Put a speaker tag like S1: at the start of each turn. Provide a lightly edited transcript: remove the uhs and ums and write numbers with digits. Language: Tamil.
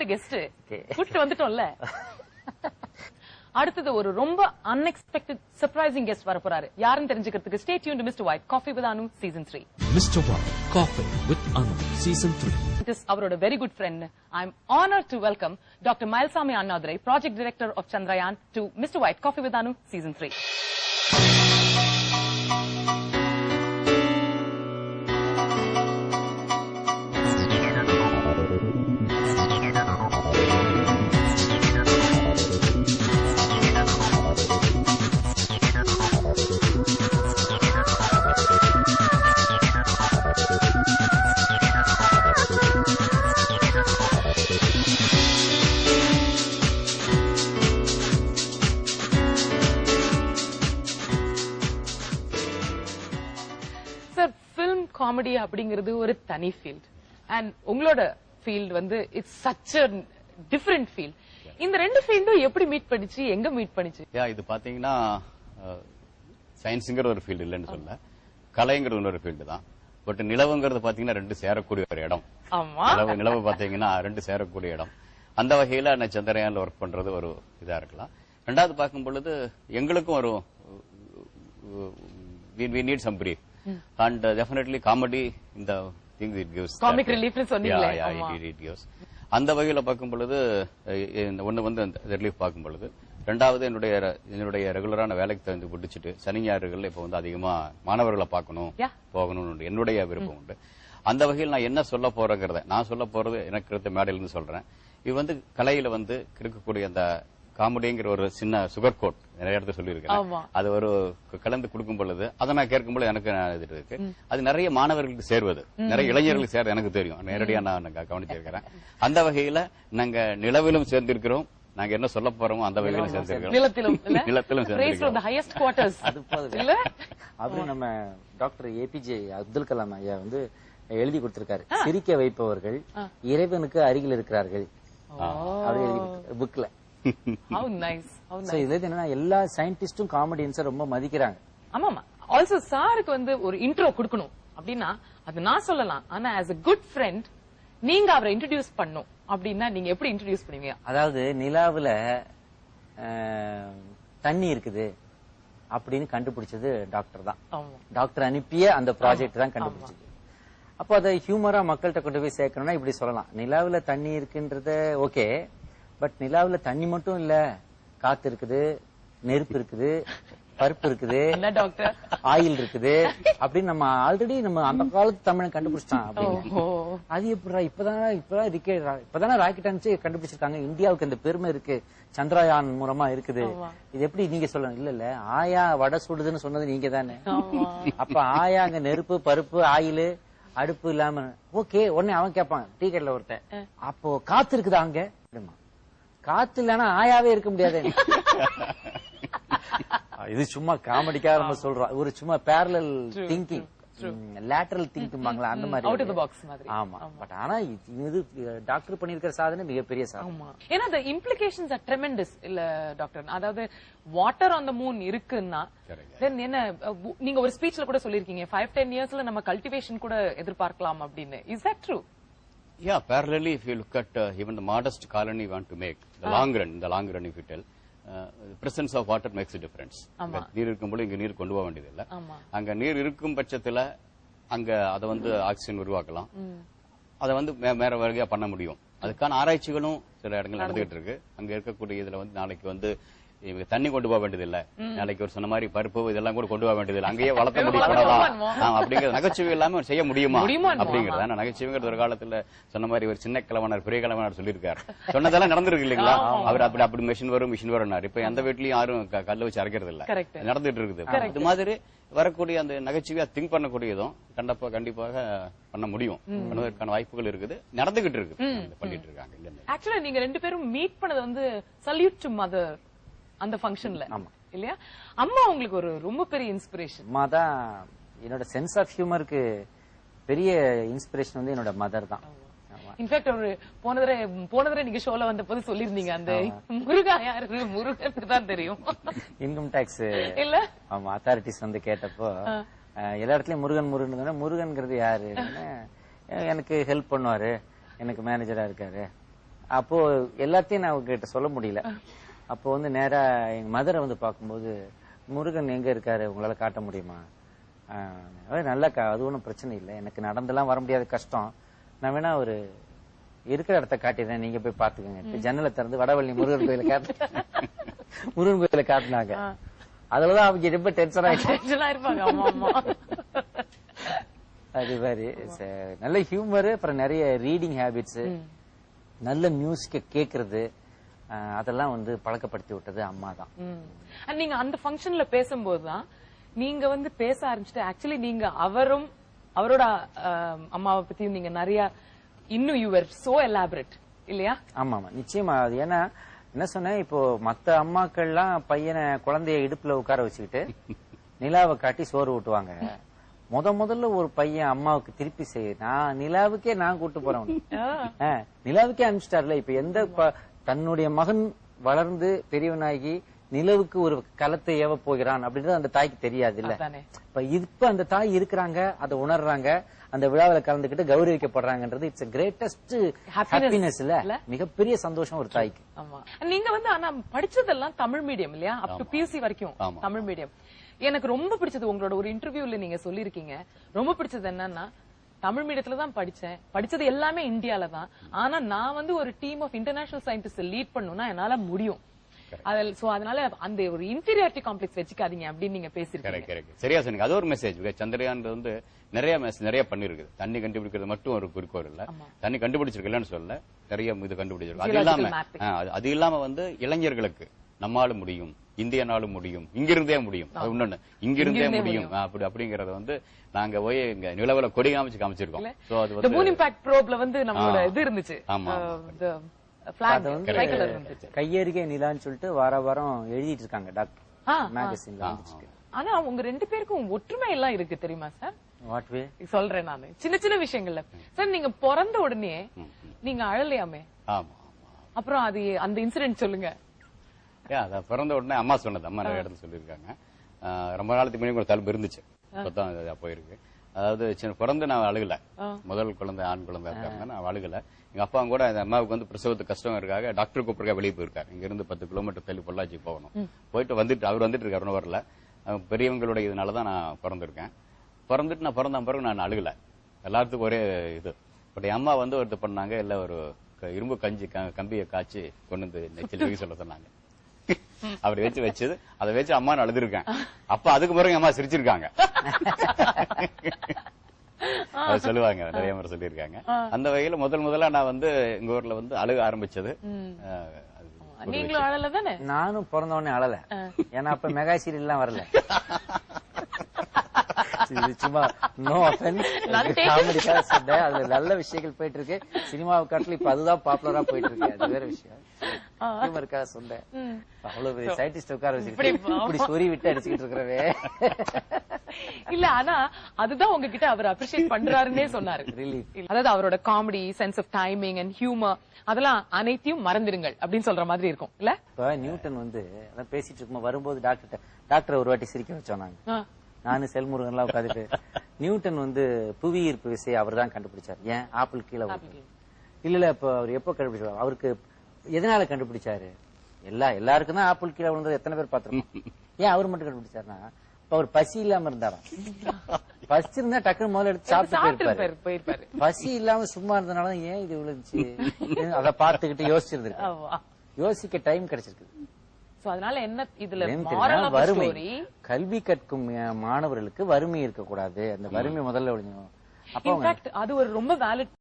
S1: கெஸ்ட் கூட்டு வந்துட்டோம்ல. அடுத்தது ஒரு ரொம்ப அன்எக்ஸ்பெக்டட் சர்ப்ரைசிங் கெஸ்ட் வர போறாரு. யாருன்னு தெரிஞ்சுக்கிறதுக்கு stay tuned to mister white coffee with Anu season 3.
S2: Mister white coffee with Anu season 3.
S1: It is அவரோட very good friend. I am honored to welcome Dr. Mailsamy Annadurai, Project Director of Chandrayaan, to Mr. White Coffee with Anu Season 3. Comedy அப்படிங்கிறது ஒரு தனி ஃபீல்ட் அண்ட் உங்களோட ஃபீல்ட் வந்து it's such a different field. இந்த ரெண்டு ஃபீல்டும் எப்படி மீட் பண்ணிச்சு, எங்க மீட் பண்ணிச்சு?
S3: இது பாத்தீங்கன்னா சயின்ஸ்ங்கிற ஒரு ஃபீல்டு இல்லைன்னு சொல்ல, கலைங்கிறது இன்னொரு ஃபீல்டு தான். பட் நிலவுங்கிறது பாத்தீங்கன்னா ரெண்டு சேரக்கூடிய ஒரு இடம். நிலவு பாத்தீங்கன்னா ரெண்டு சேரக்கூடிய இடம். அந்த வகையில நான் சந்திரயான்ல ஒர்க் பண்றது ஒரு இதா இருக்கலாம். ரெண்டாவது பார்க்கும் பொழுது எங்களுக்கும் ஒரு we need some brief. And definitely comedy in the thing it gives
S1: comic relief னு சொன்னீங்களே.
S3: it gives. அந்த வகையில பார்க்கும் பொழுது ஒன்னு வந்து ரிலீஃப் பார்க்கும் பொழுது, ரெண்டாவது என்னுடைய ரெகுலரான வேலைக்கு தகுந்து பிடிச்சிட்டு சனி ஞாயிறுகள் இப்ப வந்து அதிகமா மாணவர்களை பார்க்கணும் போகணும்னு என்னுடைய விருப்பம் உண்டு. அந்த வகையில் நான் என்ன சொல்ல போறேங்கிறத நான் சொல்ல போறது எனக்கு இருந்த மேடையில இருந்து சொல்றேன். இது வந்து கலையில வந்து இருக்கக்கூடிய அந்த காமெடிங்கிற ஒரு சின்ன சுகர் கோட் நிறைய இடத்துல சொல்லியிருக்கேன். அது ஒரு கலந்து கொடுக்கும் பொழுது அதை நான் கேட்கும் பொழுது எனக்கு இது இருக்கு. அது நிறைய மாணவர்களுக்கு சேர்வது, நிறைய இளைஞர்களுக்கு சேர்வது எனக்கு தெரியும். நேரடியா நான் கவனிச்சிருக்கிறேன். அந்த வகையில நாங்க நிலவிலும் சேர்ந்திருக்கிறோம். நாங்க என்ன சொல்ல போறோமோ அந்த வகையிலும் சேர்ந்திருக்கிறோம். நிலத்திலும்
S4: அப்புறம் நம்ம டாக்டர் ஏபிஜே அப்துல் கலாம் ஐயா வந்து எழுதி கொடுத்திருக்காரு, சிரிக்க வைப்பவர்கள் இறைவனுக்கு அருகில் இருக்கிறார்கள் அப்படி எழுதி புக்ல. என்னன்னா எல்லா சயின்டிஸ்டும் காமெடியன்ஸ ரொம்ப மதிக்கிறாங்க.
S1: ஆமாமா. ஆல்சோ சாருக்கு வந்து ஒரு இன்ட்ரோ கொடுக்கணும் அப்படின்னா அது நான் சொல்லலாம். ஆனா as a good friend நீங்க அவரை இன்ட்ரோடியூஸ் பண்ணும் அப்படின்னா நீங்க எப்படி இன்ட்ரோடியூஸ் பண்ணுவீங்க?
S4: அதாவது நிலாவுல தண்ணி இருக்குது அப்படின்னு கண்டுபிடிச்சது டாக்டர் தான். டாக்டர் அனுப்பிய அந்த ப்ராஜெக்ட் தான் கண்டுபிடிச்சது. அப்போ அதை ஹியூமரா மக்கள்கிட்ட கொண்டு போய் சேர்க்கணும்னா இப்படி சொல்லலாம், நிலாவுல தண்ணி இருக்குன்றத ஓகே, பட் நிலாவுல தண்ணி மட்டும் இல்ல, காத்து இருக்குது, நெருப்பு இருக்குது, பருப்பு இருக்குது, ஆயில் இருக்குது அப்படின்னு நம்ம ஆல்ரெடி நம்ம அந்த காலத்து தமிழன் கண்டுபிடிச்சிட்டான். அப்படின்னு அது எப்படா இப்பதானே ராக்கெட் அனுப்பிச்சு கண்டுபிடிச்சிருக்காங்க, இந்தியாவுக்கு இந்த பெருமை இருக்கு, சந்திரயான் மூலமா இருக்குது, இது எப்படி நீங்க சொல்லணும்? இல்ல ஆயா வடை சுடுதுன்னு சொன்னது நீங்க தானே. அப்ப ஆயா அங்க நெருப்பு, பருப்பு, ஆயில், அடுப்பு இல்லாம ஓகே. உடனே அவன் கேட்பான் டீ கடையில ஒருத்தன், அப்போ காத்து இருக்குதா அங்க? காத்து இல்லன்னா ஆயாவே இருக்க முடியாது. இது சும்மா காமெடிக்காக நம்ம சொல்றோம், ஒரு சும்மா பேரலல் திங்கிங், லேட்டரல் திங்கிங்பாங்களா அந்த மாதிரி,
S1: அவுட் ஆஃப் தி பாக்ஸ் மாதிரி.
S4: ஆமா. பட் ஆனா இது டாக்டர் பண்ணிருக்கிற சாதனை மிகப்பெரிய சாதனை.
S1: ஏன்னா the implications are tremendous இல்ல டாக்டர். அதாவது வாட்டர் ஆன் தி மூன் இருக்குன்னா தென் என்ன, நீங்க ஒரு ஸ்பீச்ல கூட சொல்லிருக்கீங்க 5-10 இயர்ஸ்ல நம்ம கல்டிவேஷன் கூட எதிர்பார்க்கலாம் அப்படின்னு. Is that true?
S3: Yeah, parallelly if you look at even the modest colony we want to make, the long run if you tell, the presence of water makes a difference. நீர் இருக்கும்போது இங்க நீர் கொண்டு போக வேண்டியது இல்ல. அங்க நீர் இருக்கும் பட்சத்துல அங்க அதை வந்து ஆக்சிஜன் உருவாக்கலாம், அதை வந்து மேற வகையா பண்ண முடியும். அதுக்கான ஆராய்ச்சிகளும் சில இடங்கள் நடந்துகிட்டு இருக்கு. அங்க இருக்கக்கூடிய இதுல வந்து நாளைக்கு வந்து தண்ணி கொண்டு போக வேண்டியது இல்ல, நாளைக்கு ஒரு சொன்ன மாதிரி பருப்பு இதெல்லாம் கூட கொண்டு போக வேண்டியது இல்ல, அங்கேயே வளர்த்த முடியும் அப்படிங்கிற நகைச்சுவை இல்லாம செய்ய முடியுமா அப்படிங்கிறது. நகைச்சுவைங்கிறது ஒரு காலத்துல சொன்ன மாதிரி ஒரு சின்ன கிழவனார் பெரிய கிழவனார் சொல்லியிருக்காரு, சொன்னதெல்லாம் நடந்திருக்கு இல்லைங்களா. அவர் அப்படி மிஷின் வரும் இப்ப எந்த வீட்லயும் யாரும் கல்ல வச்சு அரைக்கிறது இல்ல, நடந்துட்டு இருக்குது. இது மாதிரி வரக்கூடிய அந்த நகைச்சுவையா திங்க் பண்ணக்கூடியதும் கண்டிப்பாக பண்ண முடியும், பண்ணுவதற்கான வாய்ப்புகள் இருக்குது, நடந்துகிட்டு இருக்கு, பண்ணிட்டு இருக்காங்க.
S1: ஆக்சுவலா நீங்க ரெண்டு பேரும் மீட் பண்ணது வந்து சல்யூட் டு மதர் அந்த ஃபங்க்ஷன்ல இல்லையா? அம்மா உங்களுக்கு ஒரு ரொம்ப பெரிய இன்ஸ்பிரேஷன்.
S4: அம்மா தான் என்னோட சென்ஸ் ஆஃப் ஹியூமருக்கு பெரிய இன்ஸ்பிரேஷன் வந்து என்னோட மதர் தான்.
S1: இன்ஃபேக்ட் ஒரு போன தடவை நீங்க ஷோல வந்த போது சொல்லிருந்தீங்க, அந்த முருகா யாரு, முருகனுக்கு தான் தெரியும்.
S4: இன்கம் டாக்ஸ்
S1: இல்ல
S4: ஆமா அத்தாரிட்டிஸ் வந்து கேட்டப்போ எல்லா இடத்துலயும் முருகன் முருகன்ங்கிறது யாரு, எனக்கு ஹெல்ப் பண்ணுவாரு, எனக்கு மேனேஜரா இருக்காரு, அப்போ எல்லாத்தையும் நான் அவங்ககிட்ட சொல்ல முடியல. அப்போ வந்து நேரா எங்க மதரை வந்து பார்க்கும்போது, முருகன் எங்க இருக்காரு, உங்களால காட்ட முடியுமா? நல்லா அது ஒன்றும் பிரச்சனை இல்லை, எனக்கு நடந்தெல்லாம் வர முடியாத கஷ்டம், நான் வேணா ஒரு இருக்கிற இடத்த காட்டிடுறேன், நீங்க போய் பாத்துக்கோங்க. ஜன்னலை திறந்து வடவள்ளி முருகன் கோயில முருகன் கோயில காட்டினாங்க. அதுலதான் அவங்க ரொம்ப டென்ஷன்
S1: இருப்பாங்க.
S4: அது மாதிரி நல்ல ஹியூமர், அப்புறம் நிறைய ரீடிங் ஹேபிட்ஸ், நல்ல மியூசிக்க கேக்குறது, அதெல்லாம் வந்து பழக்கப்படுத்தி விட்டது அம்மா தான்.
S1: நீங்க அந்த ஃபங்க்ஷன்ல பேசும்போதுதான் நீங்க வந்து பேச ஆரம்பிச்சுட்டு, ஆக்சுவலி நீங்க அவரோட அம்மாவை பத்தியும் நீங்க நிறைய இன்னும் யூ ஆர் சோ எலாபரேட் இல்லையா?
S4: ஆமா ஆமா நிச்சயமா. அது ஏன்னா என்ன சொன்னேன், இப்போ மத்த அம்மாக்கள்லாம் பையனை குழந்தைய இடுப்புல உட்கார வச்சுக்கிட்டு நிலாவை காட்டி சோறு ஊட்டுவாங்க. முதல்ல ஒரு பையன் அம்மாவுக்கு திருப்பி நான் நிலாவுக்கே நான் கூட்டு போறேன், நிலாவுக்கே அனுப்பிச்சிட்டார்ல. இப்ப எந்த தன்னுடைய மகன் வளர்ந்து பெரியவனாகி நிலவுக்கு ஒரு களத்தை ஏவ போகிறான் அப்படின்றது அந்த தாய்க்கு தெரியாது இல்ல. இப்ப அந்த தாய் இருக்கிறாங்க, அதை உணர்றாங்க, அந்த விழாவில் கலந்துக்கிட்டு கௌரவிக்கப்படுறாங்கன்றது இட்ஸ் கிரேட்டஸ்ட் ஹாப்பினஸ் இல்ல, மிகப்பெரிய சந்தோஷம் ஒரு தாய்க்கு.
S1: நீங்க வந்து ஆனா படிச்சதெல்லாம் தமிழ் மீடியம் இல்லையா? அப் டு பியூசி வரைக்கும் தமிழ் மீடியம். எனக்கு ரொம்ப பிடிச்சது உங்களோட ஒரு இன்டர்வியூல நீங்க சொல்லிருக்கீங்க, ரொம்ப பிடிச்சது என்னன்னா, தமிழ் மீடியத்துல தான் படிச்சது எல்லாமே இந்தியால தான், ஆனா நான் வந்து ஒரு team of international scientist lead பண்ணணும்னா என்னால முடியும். அதனால அந்த ஒரு இன்ஃபீரியாரிட்டி காம்ப்ளெக்ஸ் வச்சுக்காதீங்க அப்படின்னு நீங்க பேசிருக்கீங்க.
S3: சரியா சொன்னீங்க. அது ஒரு மெசேஜ். சந்திரயான் வந்து நிறைய பண்ணிருக்கு. தண்ணி கண்டுபிடிக்கிறது மட்டும் ஒரு குறிக்கோள் இல்ல, தண்ணி கண்டுபிடிச்சிருக்கலன்னு சொல்ல, நிறைய இது கண்டுபிடிச்சிருக்கு. அது இல்லாம வந்து இளைஞர்களுக்கு நம்மாலும் முடியும், இந்தியனாலும் முடியும், இங்கிருந்தே முடியும், அது இன்னொன்னு இங்கிருந்தே முடியும் அப்படிங்கறத வந்து நாங்க போய் இங்க நிலவுல கொடி காமிச்சிருக்கோம்.
S1: மூன் இம்பாக்ட் ப்ரோப்ல வந்து நம்மளோட இது இருந்துச்சு,
S4: கையறிகை நிலான்னு சொல்லிட்டு வாரம் எழுதிட்டு இருக்காங்க டாக்டர் மேகசின்ல.
S1: ஆனா உங்க ரெண்டு பேருக்கும் ஒற்றுமை எல்லாம் இருக்கு தெரியுமா சார்?
S4: வாட் வே
S1: சொல்றேன் நானு, சின்ன சின்ன விஷயங்கள்ல. சார் நீங்க பிறந்த உடனே நீங்க அழலையாமே? அப்புறம் அது அந்த இன்சிடென்ட் சொல்லுங்க.
S3: பிறந்த உடனே அம்மா சொன்னது, அம்மா நிறைய இடத்துல சொல்லியிருக்காங்க. ரொம்ப நாளத்துக்கு முன்னாடி ஒரு தழும்பு இருந்துச்சு, இப்பதான் போயிருக்கு. அதாவது பிறந்து நான் அழுகல, முதல் குழந்தை ஆண் குழந்தை இருக்காங்க, நான் அழுகல. எங்க அப்பா கூட அந்த அம்மாவுக்கு வந்து பிரசவத்துக்கு கஷ்டம் இருக்காங்க, டாக்டர் கூப்பிட்டு வெளியே போயிருக்காரு. இங்க இருந்து 10 கிலோமீட்டர் தள்ளி பொள்ளாச்சி போகணும். போயிட்டு அவர் வந்துட்டு இருக்காரு, ஒன்னும் வரல. பெரியவங்களுடைய இதனாலதான் நான் பிறந்திருக்கேன். பிறந்துட்டு நான் பிறந்த பிறகு நான் அழுகல, எல்லாத்துக்கும் ஒரே இது. பட் என் அம்மா வந்து ஒருத்தர் பண்ணாங்க, இல்ல ஒரு இரும்பு கம்பியை காய்ச்சி கொண்டு வந்து நெச்சில் வைக்க சொல்ல சொன்னாங்க. அப்படி வச்சது, அதை வச்சு அம்மா அழுதுருக்கேன். அப்ப அதுக்கு பிறகு அம்மா சிரிச்சிருக்காங்க, சொல்லுவாங்க, நிறைய முறை சொல்லியிருக்காங்க. அந்த வகையில முதல்ல நான் வந்து எங்க ஊர்ல வந்து அழுக ஆரம்பிச்சது.
S1: நீங்களும் அழல தானே?
S4: நானும் பிறந்த உடனே அழல, ஏன்னா அப்ப மெகா சீரியல் எல்லாம் வரல. சும்மா நோ ஆஃபென்ஸ், காமெடிக்காக சொன்னேன். அதுல நல்ல விஷயங்கள் போயிட்டு இருக்கு, சினிமாவை காட்டில இப்ப அதுதான் பாப்புலரா போயிட்டு இருக்கு, அது வேற விஷயம். ஹியூமருக்காக சொன்னேன். அவ்வளவு பெரிய சயின்டிஸ்ட் உட்கார வச்சுக்கிட்டு இப்படி சொறி விட்டு அடிச்சுக்கிட்டு இருக்கிறவே
S1: இல்ல. ஆனா அதுதான் உங்ககிட்ட அவர் அப்ரிஷியேட் பண்றாருன்னே சொன்னாரு. அதாவது அவரோட comedy, sense of timing and humour, அதெல்லாம் அனைத்தையும் மறந்துடுங்கள் அப்படின்னு சொல்ற மாதிரி இருக்கும் இல்ல.
S4: இப்ப நியூட்டன் வந்து அதான் பேசிட்டு இருக்கும்போது வரும்போது டாக்டர் ஒரு வாட்டி சிரிக்க வச்சோம். நானு செல்முருகன் எல்லாம் உட்காந்துட்டு, நியூட்டன் வந்து புவி ஈர்ப்பு விசையை அவர் தான் கண்டுபிடிச்சாரு. ஏன் ஆப்பிள் கீழே இல்ல, இப்ப அவர் எப்ப கண்டுபிடிச்சாரு, அவருக்கு எதனால கண்டுபிடிச்சாரு? எல்லாருக்கும் தான் ஆப்பிள் கீழே விழுந்தது எத்தனை பேர் பாத்துருக்கோம். ஏன் அவர் மட்டும் கண்டுபிடிச்சாருன்னா, அவர் பசி இல்லாம இருந்தாராம். பசி இருந்தா டக்குனு முதல்ல எடுத்து சாப்பிட்டு போயிருப்பாரு. பசி இல்லாம சும்மா இருந்தனால ஏன் இது விழுந்துச்சு அதை பாத்துக்கிட்டு யோசிச்சிருந்திருக்கு, யோசிக்க டைம் கிடைச்சிருக்கு.
S1: அதனால என்ன இதுல
S4: வறுமை, கல்வி கற்கும் மாணவர்களுக்கு வறுமை இருக்கக்கூடாது, அந்த வறுமை முதல்ல ஒழிஞ்சிடும்.
S1: இன்ஃபேக்ட் அது ஒரு ரொம்ப வேலிட்